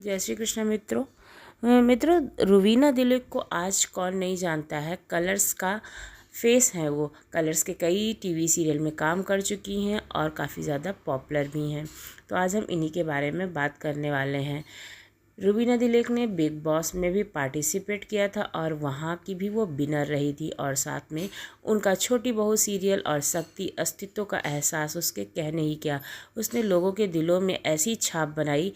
जय श्री कृष्ण मित्रों। रुवीना दिलीप को आज कौन नहीं जानता है। कलर्स का फेस है वो। कलर्स के कई टीवी सीरियल में काम कर चुकी हैं और काफ़ी ज़्यादा पॉपुलर भी हैं। तो आज हम इन्हीं के बारे में बात करने वाले हैं। रुवीना दिलीप ने बिग बॉस में भी पार्टिसिपेट किया था और वहाँ की भी वो विनर रही थी, और साथ में उनका छोटी बहू सीरियल और शक्ति अस्तित्व का एहसास उसके कहने ही क्या, उसने लोगों के दिलों में ऐसी छाप बनाई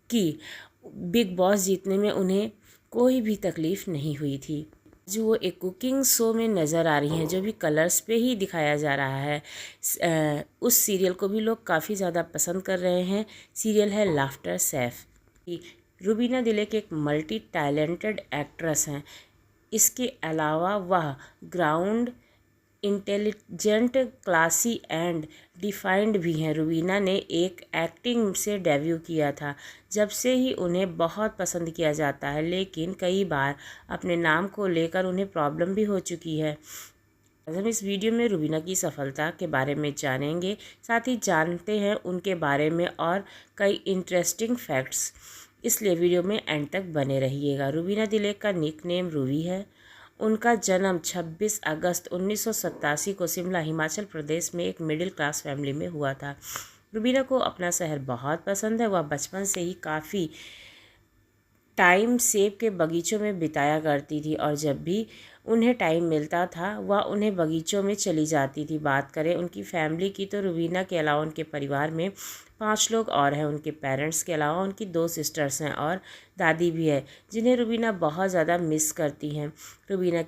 कि बिग बॉस जीतने में उन्हें कोई भी तकलीफ़ नहीं हुई थी। जो वो एक कुकिंग शो में नज़र आ रही हैं, जो भी कलर्स पे ही दिखाया जा रहा है। उस सीरियल को भी लोग काफ़ी ज़्यादा पसंद कर रहे हैं। सीरियल है लाफ्टर शेफ। रुबीना दिलीप एक मल्टी टैलेंटेड एक्ट्रेस हैं। इसके अलावा वह ground intelligent, classy and defined भी हैं। रुबीना ने एक एक्टिंग से डेब्यू किया था। जब से ही उन्हें बहुत पसंद किया जाता है, लेकिन कई बार अपने नाम को लेकर उन्हें प्रॉब्लम भी हो चुकी है। हम इस वीडियो में रुबीना की सफलता के बारे में जानेंगे, साथ ही जानते हैं उनके बारे में और कई इंटरेस्टिंग फैक्ट्स। इसलिए वीडियो में एंड तक बने रहिएगा। रुबीना दिलीप का निक नेम रूबी है। उनका जन्म 26 अगस्त 1987 को शिमला, हिमाचल प्रदेश में एक मिडिल क्लास फैमिली में हुआ था। रुबीना को अपना शहर बहुत पसंद है। वह बचपन से ही काफ़ी टाइम सेब के बगीचों में बिताया करती थी, और जब भी उन्हें टाइम मिलता था वह उन्हें बगीचों में चली जाती थी। बात करें उनकी फैमिली की, तो रुबीना के अलावा उनके परिवार में 5 लोग और हैं। उनके पेरेंट्स के अलावा उनकी 2 सिस्टर्स हैं और दादी भी है, जिन्हें रुबीना बहुत ज़्यादा मिस करती हैं। रुबीना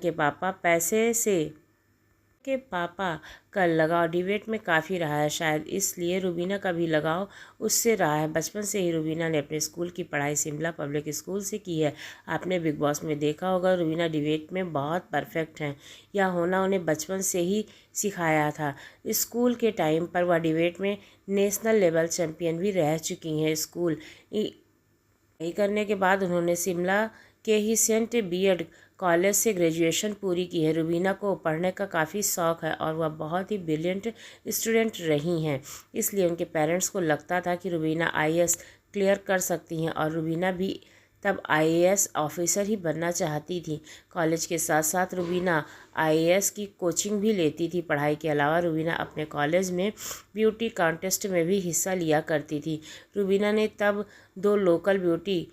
के पापा का लगाव डिबेट में काफ़ी रहा है, शायद इसलिए रुबीना का भी लगाव उससे रहा है। बचपन से ही रुबीना ने अपने स्कूल की पढ़ाई शिमला पब्लिक स्कूल से की है। आपने बिग बॉस में देखा होगा, रुबीना डिबेट में बहुत परफेक्ट हैं। यह होना उन्हें बचपन से ही सिखाया था। स्कूल के टाइम पर वह डिबेट में नेशनल लेवल चैम्पियन भी रह चुकी हैं। स्कूल पढ़ाई करने के बाद उन्होंने शिमला के ही सेंट बीएड कॉलेज से ग्रेजुएशन पूरी की है। रुबीना को पढ़ने का काफ़ी शौक़ है और वह बहुत ही ब्रिलियंट स्टूडेंट रही हैं। इसलिए उनके पेरेंट्स को लगता था कि रुबीना आईएएस क्लियर कर सकती हैं, और रुबीना भी तब आईएएस ऑफिसर ही बनना चाहती थी। कॉलेज के साथ साथ रुबीना आईएएस की कोचिंग भी लेती थी। पढ़ाई के अलावा रुबीना अपने कॉलेज में ब्यूटी कॉन्टेस्ट में भी हिस्सा लिया करती थी। रुबीना ने तब 2 लोकल ब्यूटी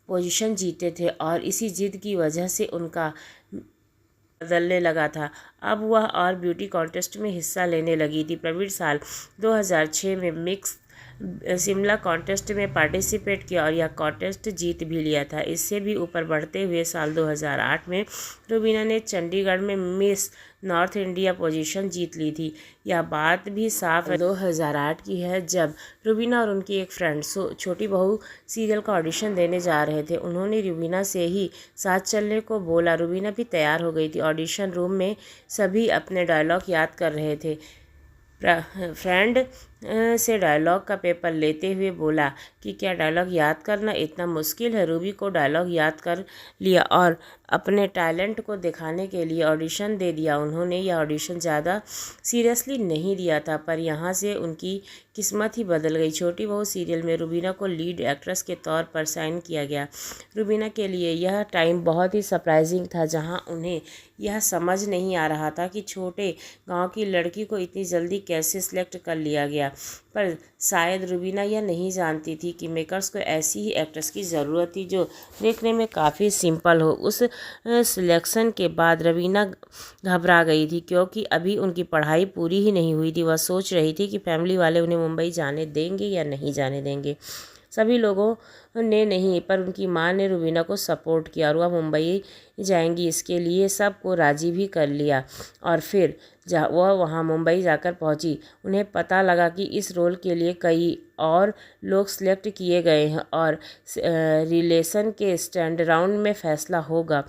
पोजीशन जीते थे, और इसी जिद की वजह से उनका बदलने लगा था। अब वह और ब्यूटी कॉन्टेस्ट में हिस्सा लेने लगी थी। प्रवीण साल 2006 में मिक्स शिमला कॉन्टेस्ट में पार्टिसिपेट किया और यह कॉन्टेस्ट जीत भी लिया था। इससे भी ऊपर बढ़ते हुए साल 2008 में रुबीना ने चंडीगढ़ में मिस नॉर्थ इंडिया पोजीशन जीत ली थी। यह बात भी साफ 2008 की है, जब रुबीना और उनकी एक फ्रेंड छोटी बहू सीरियल का ऑडिशन देने जा रहे थे। उन्होंने रुबीना से ही साथ चलने को बोला। रुबीना भी तैयार हो गई थी। ऑडिशन रूम में सभी अपने डायलॉग याद कर रहे थे। फ्रेंड से डायलॉग का पेपर लेते हुए बोला कि क्या डायलॉग याद करना इतना मुश्किल है। रूबी को डायलॉग याद कर लिया और अपने टैलेंट को दिखाने के लिए ऑडिशन दे दिया। उन्होंने यह ऑडिशन ज़्यादा सीरियसली नहीं लिया था, पर यहाँ से उनकी किस्मत ही बदल गई। छोटी बहू सीरियल में रुबीना को लीड एक्ट्रेस के तौर पर साइन किया गया। रुबीना के लिए यह टाइम बहुत ही सरप्राइजिंग था, जहाँ उन्हें यह समझ नहीं आ रहा था कि छोटे गांव की लड़की को इतनी जल्दी कैसे सिलेक्ट कर लिया गया। पर शायद रुबीना यह नहीं जानती थी कि मेकर्स को ऐसी ही एक्ट्रेस की ज़रूरत थी जो देखने में काफ़ी सिंपल हो। उस सिलेक्शन के बाद रुबीना घबरा गई थी, क्योंकि अभी उनकी पढ़ाई पूरी ही नहीं हुई थी। वह सोच रही थी कि फैमिली वाले उन्हें मुंबई जाने देंगे या नहीं जाने देंगे। सभी लोगों ने नहीं, पर उनकी मां ने रुबीना को सपोर्ट किया और वह मुंबई जाएंगी, इसके लिए सबको राज़ी भी कर लिया। और फिर वह वहाँ मुंबई जाकर पहुँची। उन्हें पता लगा कि इस रोल के लिए कई और लोग सिलेक्ट किए गए हैं और रिलेशन के स्टैंड राउंड में फैसला होगा।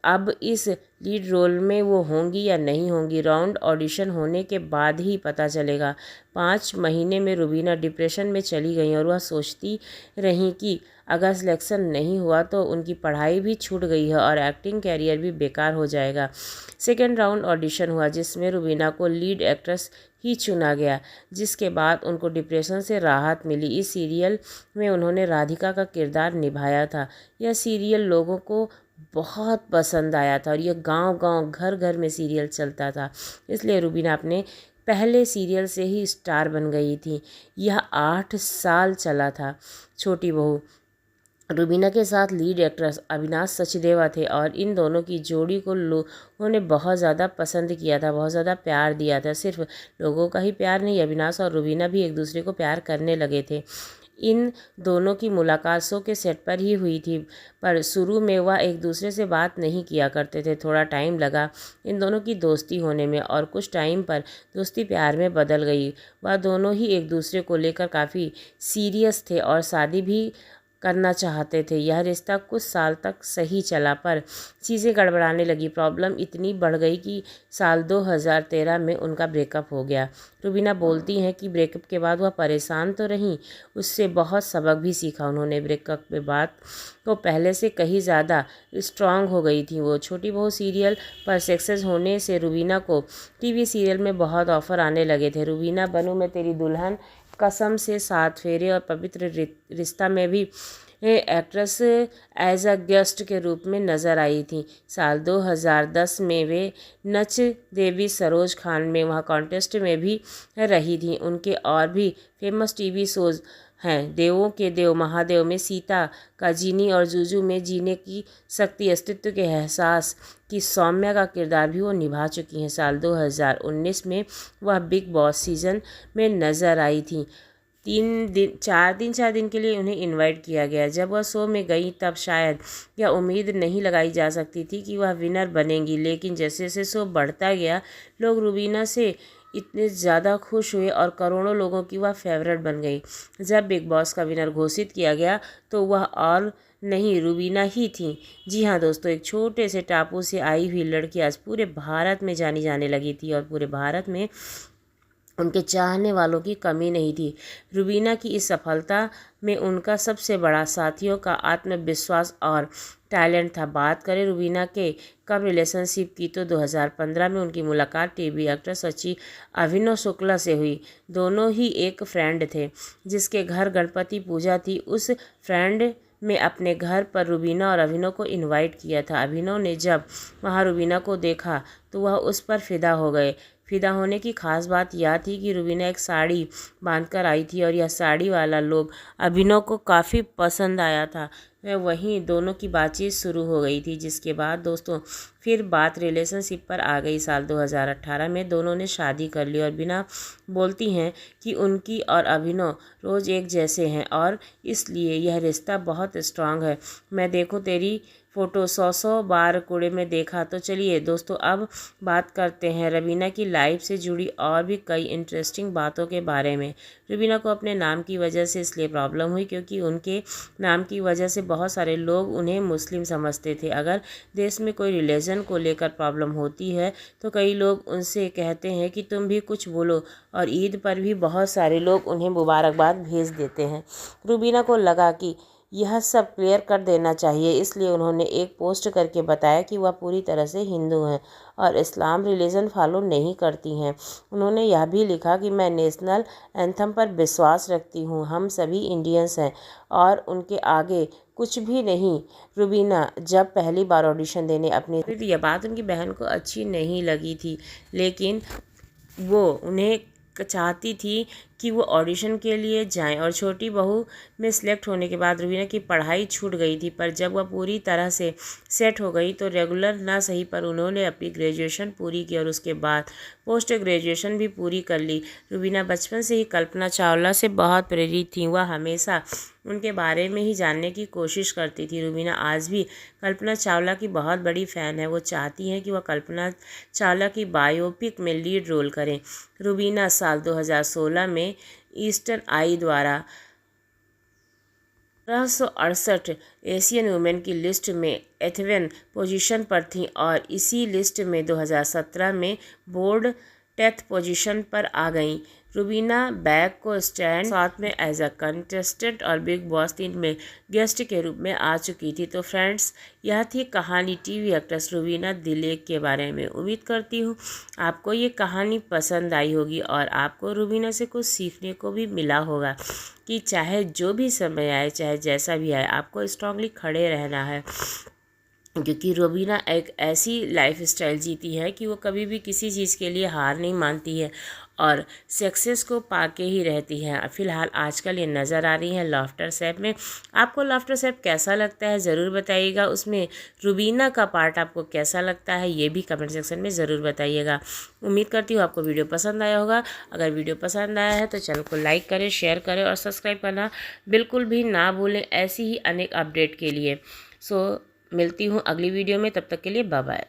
अब इस लीड रोल में वो होंगी या नहीं होंगी, राउंड ऑडिशन होने के बाद ही पता चलेगा। 5 महीने में रुबीना डिप्रेशन में चली गई और वह सोचती रहीं कि अगर सिलेक्शन नहीं हुआ तो उनकी पढ़ाई भी छूट गई है और एक्टिंग कैरियर भी बेकार हो जाएगा। सेकेंड राउंड ऑडिशन हुआ, जिसमें रुबीना को लीड एक्ट्रेस ही चुना गया, जिसके बाद उनको डिप्रेशन से राहत मिली। इस सीरियल में उन्होंने राधिका का किरदार निभाया था। यह सीरियल लोगों को बहुत पसंद आया था और यह गांव-गांव, घर-घर में सीरियल चलता था, इसलिए रुबीना अपने पहले सीरियल से ही स्टार बन गई थी। यह 8 साल चला था। छोटी बहू रुबीना के साथ लीड एक्ट्रेस अविनाश सचदेवा थे और इन दोनों की जोड़ी को लोगों ने बहुत ज़्यादा पसंद किया था, बहुत ज़्यादा प्यार दिया था। सिर्फ लोगों का ही प्यार नहीं, अविनाश और रुबीना भी एक दूसरे को प्यार करने लगे थे। इन दोनों की मुलाकात शो के सेट पर ही हुई थी, पर शुरू में वह एक दूसरे से बात नहीं किया करते थे। थोड़ा टाइम लगा इन दोनों की दोस्ती होने में और कुछ टाइम पर दोस्ती प्यार में बदल गई। वह दोनों ही एक दूसरे को लेकर काफ़ी सीरियस थे और शादी भी करना चाहते थे। यह रिश्ता कुछ साल तक सही चला, पर चीज़ें गड़बड़ाने लगी। प्रॉब्लम इतनी बढ़ गई कि साल 2013 में उनका ब्रेकअप हो गया। रुबीना बोलती हैं कि ब्रेकअप के बाद वह परेशान तो रहीं, उससे बहुत सबक भी सीखा उन्होंने। ब्रेकअप के बाद तो पहले से कहीं ज़्यादा स्ट्रांग हो गई थी वो। छोटी बहू सीरियल पर सक्सेस होने से रुबीना को टीवी सीरियल में बहुत ऑफ़र आने लगे थे। रुबीना बनूं मैं तेरी दुल्हन, कसम से, 7 फेरे और पवित्र रिश्ता में भी एक्ट्रेस एज अ गेस्ट के रूप में नज़र आई थी। साल 2010 में वे नच देवी सरोज खान में वहाँ कॉन्टेस्ट में भी रही थी। उनके और भी फेमस टीवी शोज़ हैं देवों के देव महादेव में सीता का जीनी और जुजू में जीने की शक्ति, अस्तित्व के एहसास की सौम्या का किरदार भी वो निभा चुकी हैं। साल 2019 में वह बिग बॉस सीज़न में नज़र आई थी। 4 दिन के लिए उन्हें इनवाइट किया गया। जब वह शो में गई तब शायद यह उम्मीद नहीं लगाई जा सकती थी कि वह विनर बनेंगी, लेकिन जैसे जैसे शो बढ़ता गया लोग रुबीना से इतने ज़्यादा खुश हुए और करोड़ों लोगों की वह फेवरेट बन गई। जब बिग बॉस का विनर घोषित किया गया तो वह और नहीं रुबीना ही थी। जी हाँ दोस्तों, एक छोटे से टापू से आई हुई लड़की आज पूरे भारत में जानी जाने लगी थी और पूरे भारत में उनके चाहने वालों की कमी नहीं थी। रुबीना की इस सफलता में उनका सबसे बड़ा साथियों का आत्मविश्वास और टैलेंट था। बात करें रुबीना के कब रिलेशनशिप की तो 2015 में उनकी मुलाकात टीवी एक्ट्रेस सची अभिनव शुक्ला से हुई। दोनों ही एक फ्रेंड थे जिसके घर गणपति पूजा थी। उस फ्रेंड में अपने घर पर रुबीना और अभिनव को इनवाइट किया था। अभिनव ने जब वहाँ रुबीना को देखा तो वह उस पर फिदा हो गए। फिदा होने की खास बात यह थी कि रुबीना एक साड़ी बांधकर आई थी और यह साड़ी वाला लोग अभिनव को काफ़ी पसंद आया था। वहीं दोनों की बातचीत शुरू हो गई थी, जिसके बाद दोस्तों फिर बात रिलेशनशिप पर आ गई। साल 2018 में दोनों ने शादी कर ली और बिना बोलती हैं कि उनकी और अभिनव रोज़ एक जैसे हैं और इसलिए यह रिश्ता बहुत स्ट्रांग है। मैं देखो तेरी फ़ोटो 100 बार कूड़े में देखा। तो चलिए दोस्तों, अब बात करते हैं रुबीना की लाइफ से जुड़ी और भी कई इंटरेस्टिंग बातों के बारे में। रुबीना को अपने नाम की वजह से इसलिए प्रॉब्लम हुई क्योंकि उनके नाम की वजह से बहुत सारे लोग उन्हें मुस्लिम समझते थे। अगर देश में कोई रिलीजन को लेकर प्रॉब्लम होती है तो कई लोग उनसे कहते हैं कि तुम भी कुछ बोलो, और ईद पर भी बहुत सारे लोग उन्हें मुबारकबाद भेज देते हैं। रुबीना को लगा कि यह सब क्लियर कर देना चाहिए, इसलिए उन्होंने एक पोस्ट करके बताया कि वह पूरी तरह से हिंदू हैं और इस्लाम रिलीजन फॉलो नहीं करती हैं। उन्होंने यह भी लिखा कि मैं नेशनल एंथम पर विश्वास रखती हूँ, हम सभी इंडियंस हैं और उनके आगे कुछ भी नहीं। रुबीना जब पहली बार ऑडिशन देने अपनी यह बात उनकी बहन को अच्छी नहीं लगी थी, लेकिन वो उन्हें चाहती थी कि वो ऑडिशन के लिए जाएं और छोटी बहू में सिलेक्ट होने के बाद रुबीना की पढ़ाई छूट गई थी, पर जब वह पूरी तरह से सेट हो गई तो रेगुलर ना सही पर उन्होंने अपनी ग्रेजुएशन पूरी की और उसके बाद पोस्ट ग्रेजुएशन भी पूरी कर ली। रुबीना बचपन से ही कल्पना चावला से बहुत प्रेरित थी। वह हमेशा उनके बारे में ही जानने की कोशिश करती थी। रुबीना आज भी कल्पना चावला की बहुत बड़ी फ़ैन है। वो चाहती हैं कि वह कल्पना चावला की बायोपिक में लीड रोल करें। रुबीना साल 2016 में ईस्टर्न आई द्वारा 1568 एशियन वुमेन की लिस्ट में 8वें पोजीशन पर थीं और इसी लिस्ट में 2017 में बोर्ड 10th पोजीशन पर आ गईं। रुबीना बैग को स्टैंड साथ में एज अ कंटेस्टेंट और बिग बॉस 3 में गेस्ट के रूप में आ चुकी थी। तो फ्रेंड्स, यह थी कहानी टीवी एक्ट्रेस रुबीना दिलेख के बारे में। उम्मीद करती हूँ आपको ये कहानी पसंद आई होगी और आपको रुबीना से कुछ सीखने को भी मिला होगा कि चाहे जो भी समय आए, चाहे जैसा भी आए, आपको स्ट्रांगली खड़े रहना है, क्योंकि रुबीना एक ऐसी लाइफ स्टाइल जीती है कि वो कभी भी किसी चीज़ के लिए हार नहीं मानती है और सक्सेस को पाके ही रहती है। फ़िलहाल आजकल ये नज़र आ रही है लाफ्टर शेफ में। आपको लाफ्टर शेफ कैसा लगता है ज़रूर बताइएगा। उसमें रुबीना का पार्ट आपको कैसा लगता है ये भी कमेंट सेक्शन में ज़रूर बताइएगा। उम्मीद करती हूँ आपको वीडियो पसंद आया होगा। अगर वीडियो पसंद आया है तो चैनल को लाइक करें, शेयर करें और सब्सक्राइब करना बिल्कुल भी ना भूलें ऐसी ही अनेक अपडेट के लिए। मिलती हूँ अगली वीडियो में, तब तक के लिए बाय बाय।